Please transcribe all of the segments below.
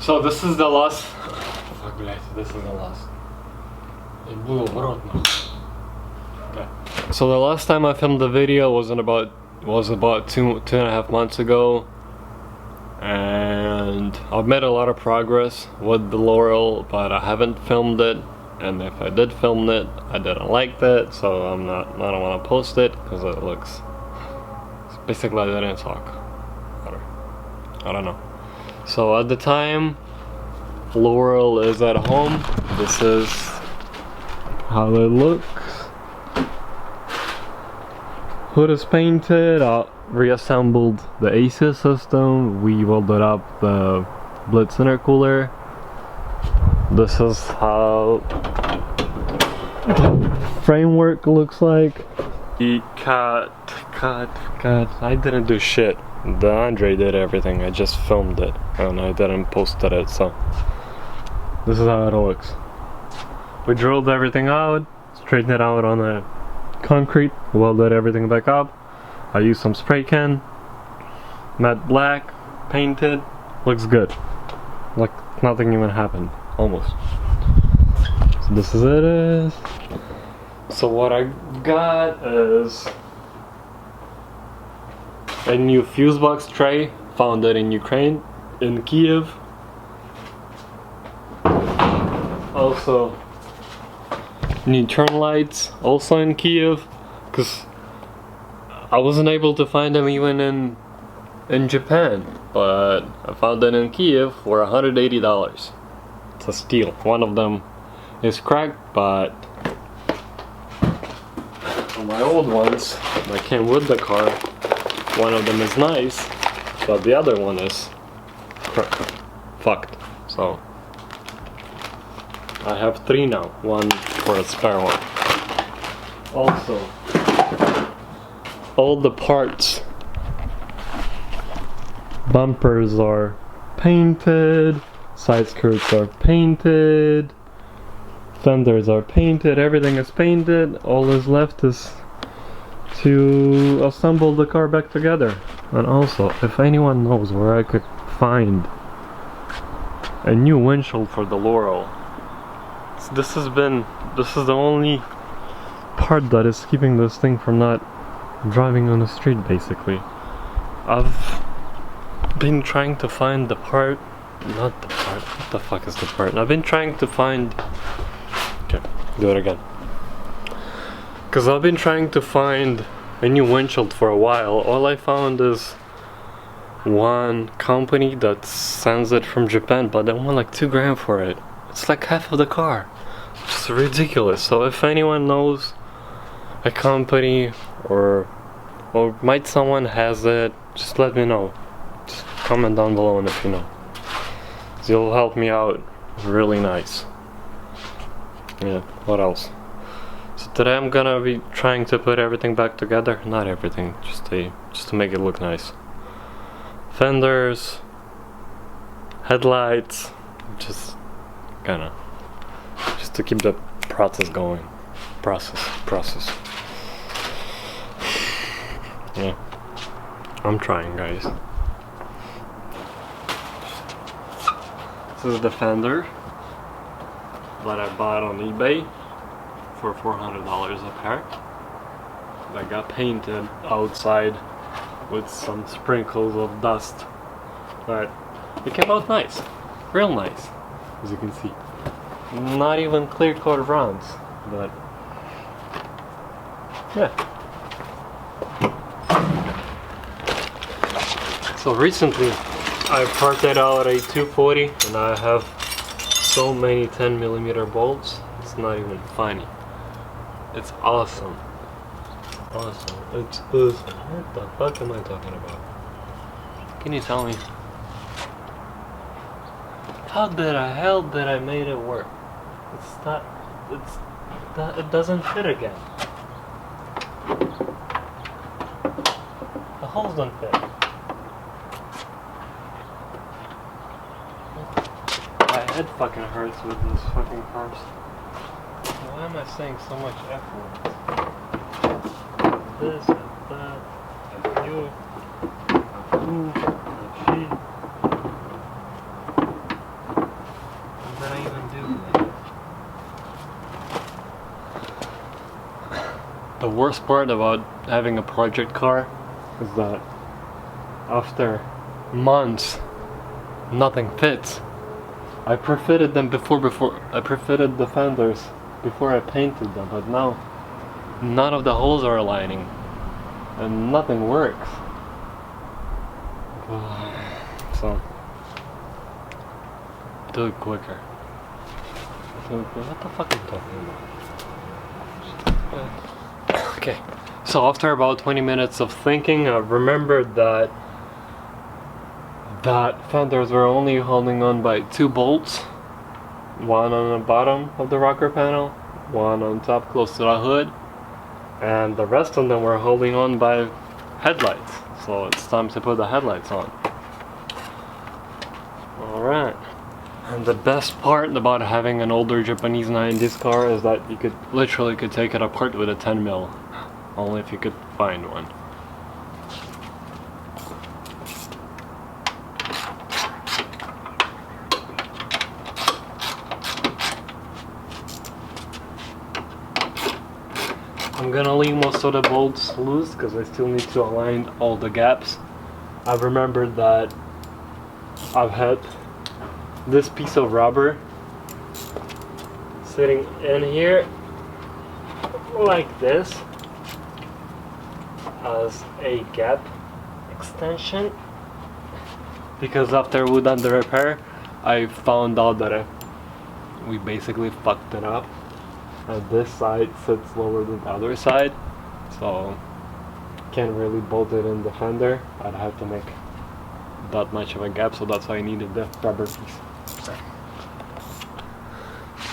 So this is the last. Fuck, блядь, this is the last. Okay. So the last time I filmed the video was about two and a half months ago, and I've made a lot of progress with the Laurel, but I haven't filmed it. And if I did film it, I didn't like that, so I don't want to post it because it looks. Basically, I didn't talk. I don't know. So at the time, Laurel is at home. This is how it looks. Hood is painted. I reassembled the AC system. We welded up the Blitz intercooler. This is how the framework looks like. The cut. I didn't do shit. The Andre did everything. I just filmed it and I didn't post it. So this is how it looks. We drilled everything out, straightened it out on the concrete, welded everything back up. I used some spray can, matte black, painted. Looks good. Like nothing even happened. Almost. So this is it. So what I got is a new fuse box tray, found it in Ukraine, in Kiev. Also new turn lights, also in Kiev, because I wasn't able to find them even in Japan, but I found them in Kiev for $180. It's a steal. One of them is cracked, but my old ones that came with the car, one of them is nice, but the other one is fucked. So I have 3 now, one for a spare one. Also, all the parts, bumpers are painted, side skirts are painted, fenders are painted, everything is painted. All is left is to assemble the car back together. And also, if anyone knows where I could find a new windshield for the Laurel, this is the only part that is keeping this thing from not driving on the street, basically. I've been trying to find the part, not the part, what the fuck is the part? I've been trying to find, okay, do it again. Because I've been trying to find a new windshield for a while. All I found is one company that sends it from Japan, but they want like $2 grand for it. It's like half of the car. It's ridiculous. So if anyone knows a company or might someone has it, just let me know. Just comment down below, and if you know, you'll help me out. Really nice. Yeah, what else? So today I'm gonna be trying to put everything back together. Not everything, just to make it look nice. Fenders, headlights, just to keep the process going. Process. Yeah, I'm trying, guys. This is the fender that I bought on eBay for $400 a pair. That got painted outside with some sprinkles of dust, but it came out nice, real nice, as you can see. Not even clear coat rounds, but yeah. So recently I parted out a 240 and I have so many 10mm bolts, it's not even funny. It's awesome. It's awesome. What the fuck am I talking about? Can you tell me? How the hell did I made it work? It doesn't fit again. The holes don't fit. My head fucking hurts with this fucking cars. Why am I saying so much F words? This and that, and you, and she. The worst part about having a project car is that after months, nothing fits. I perfitted them before I perfitted the fenders before I painted them, but now none of the holes are aligning and nothing works. So do it quicker. What the fuck are you talking about? Okay, so after about 20 minutes of thinking, I remembered that fenders were only holding on by 2 bolts. One on the bottom of the rocker panel, one on top close to the hood, and the rest of them were holding on by headlights. So it's time to put the headlights on. Alright. And the best part about having an older Japanese 90s car is that you could literally take it apart with a 10 mil. Only if you could find one. I'm gonna leave most of the bolts loose because I still need to align all the gaps. I've remembered that I've had this piece of rubber sitting in here like this as a gap extension, because after we done the repair I found out that we basically fucked it up, and this side sits lower than the other side, so can't really bolt it in the fender. I'd have to make that much of a gap, so that's why I needed the rubber piece.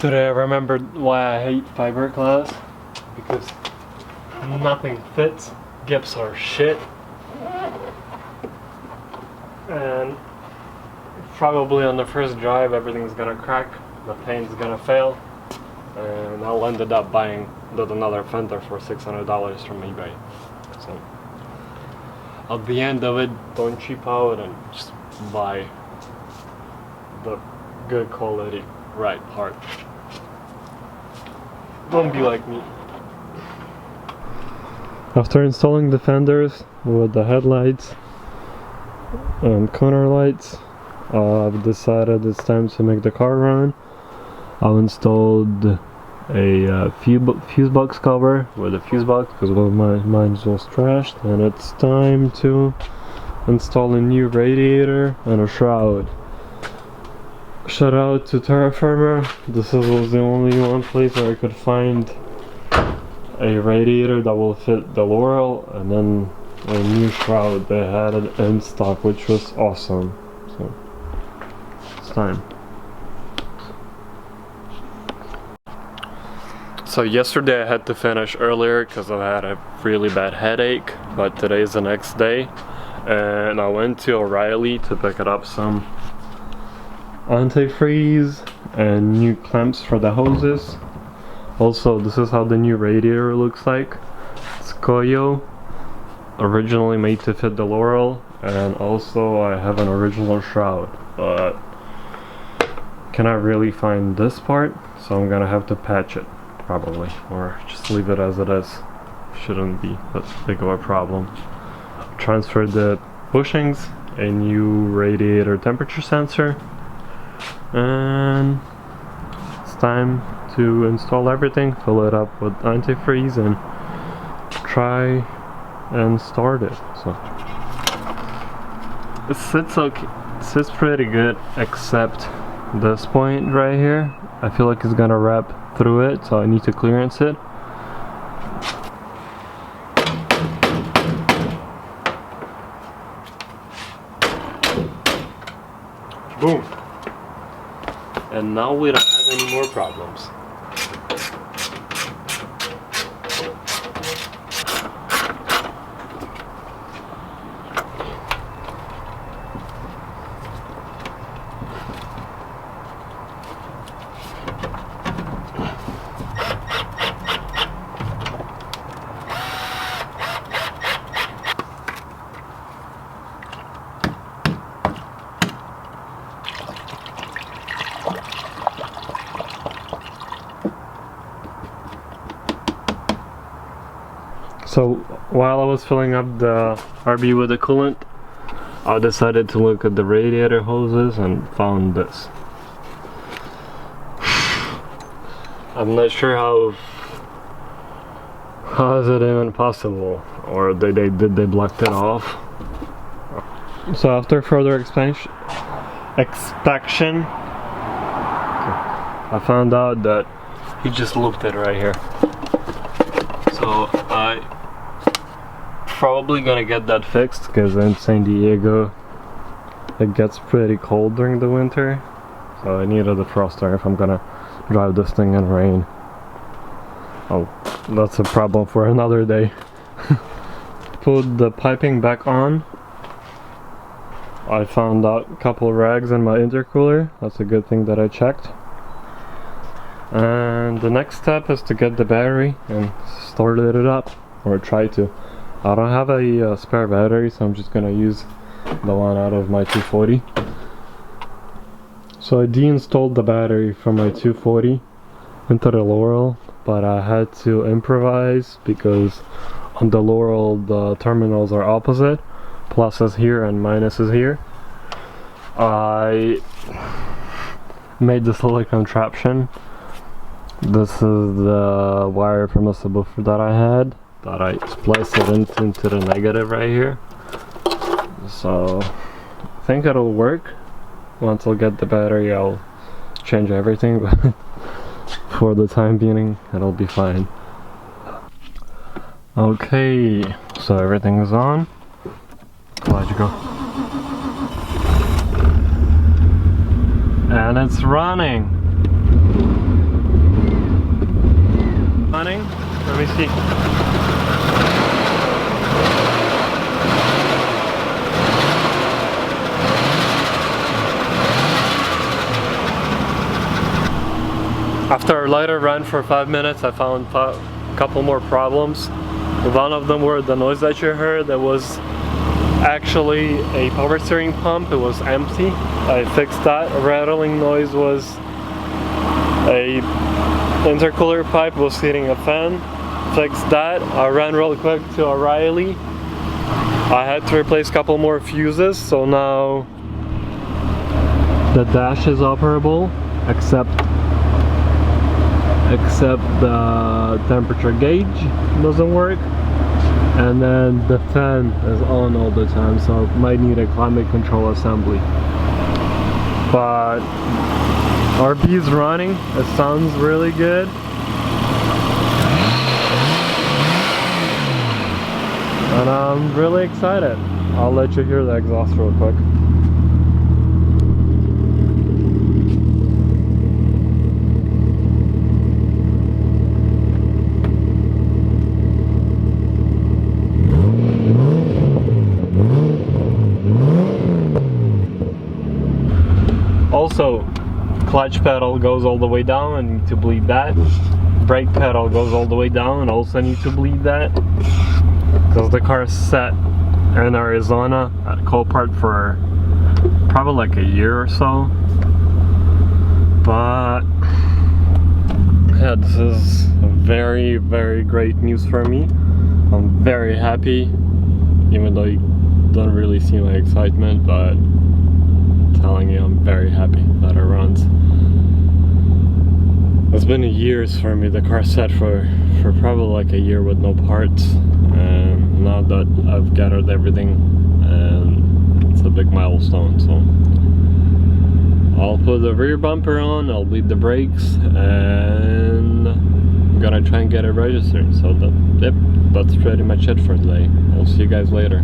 Today I remembered why I hate fiberglass, because nothing fits, gaps are shit, and probably on the first drive everything's gonna crack, the paint's gonna fail, and I'll ended up buying another fender for $600 from eBay. So at the end of it, don't cheap out and just buy the good quality right part. Don't be like me. After installing the fenders with the headlights and corner lights, I've decided it's time to make the car run. I've installed a fuse box cover with a fuse box because one of mine was trashed, and it's time to install a new radiator and a shroud. Shout out to Terraformer. This was the only one place where I could find a radiator that will fit the Laurel, and then a new shroud. They had it in stock, which was awesome. So it's time. So yesterday I had to finish earlier because I had a really bad headache, but today's the next day, and I went to O'Reilly to pick up some antifreeze and new clamps for the hoses. Also, this is how the new radiator looks like. It's Koyo, originally made to fit the Laurel, and also I have an original shroud, but cannot really find this part, so I'm gonna have to patch it probably, or just leave it as it is. Shouldn't be that big of a problem. Transferred the bushings, a new radiator temperature sensor, and it's time to install everything, fill it up with antifreeze, and try and start it. So it sits okay, it sits pretty good, except this point right here. I feel like it's gonna wrap through it, so I need to clearance it. Boom! And now we don't have any more problems. So while I was filling up the RB with the coolant, I decided to look at the radiator hoses and found this. I'm not sure how is it even possible, or did they blocked it off? So after further inspection, I found out that he just looped it right here. So I probably gonna get that fixed, because in San Diego it gets pretty cold during the winter, so I need a defroster if I'm gonna drive this thing in rain. Oh, that's a problem for another day. Put the piping back on. I found out a couple rags in my intercooler. That's a good thing that I checked. And the next step is to get the battery and start it up, or try to. I don't have a spare battery, so I'm just gonna use the one out of my 240. So I deinstalled the battery from my 240 into the Laurel, but I had to improvise because on the Laurel the terminals are opposite. Plus is here and minus is here. I made this little contraption. This is the wire from the subwoofer that I had, that I spliced it into the negative right here. So I think it'll work. Once I'll get the battery, I'll change everything, but for the time being it'll be fine. Okay, so everything is on. Glad you go. And it's running. Running? Let me see. After a lighter run for 5 minutes, I found a couple more problems. One of them were the noise that you heard. That was actually a power steering pump. It was empty. I fixed that. A rattling noise was a intercooler pipe was heating a fan. Fixed that. I ran real quick to O'Reilly. I had to replace a couple more fuses, so now the dash is operable, except the temperature gauge doesn't work. And then the fan is on all the time, so it might need a climate control assembly. But RB is running, it sounds really good. And I'm really excited. I'll let you hear the exhaust real quick. Also, clutch pedal goes all the way down, I need to bleed that. Brake pedal goes all the way down, and also need to bleed that. Because the car is set in Arizona at Copart for probably like a year or so. But yeah, this is very, very great news for me. I'm very happy, even though you don't really see my excitement, but telling you, I'm very happy that it runs. It's been years for me. The car sat for probably like a year with no parts, and now that I've gathered everything, and it's a big milestone. So I'll put the rear bumper on, I'll bleed the brakes, and I'm gonna try and get it registered. So yep, that's pretty much it for today. I'll see you guys later.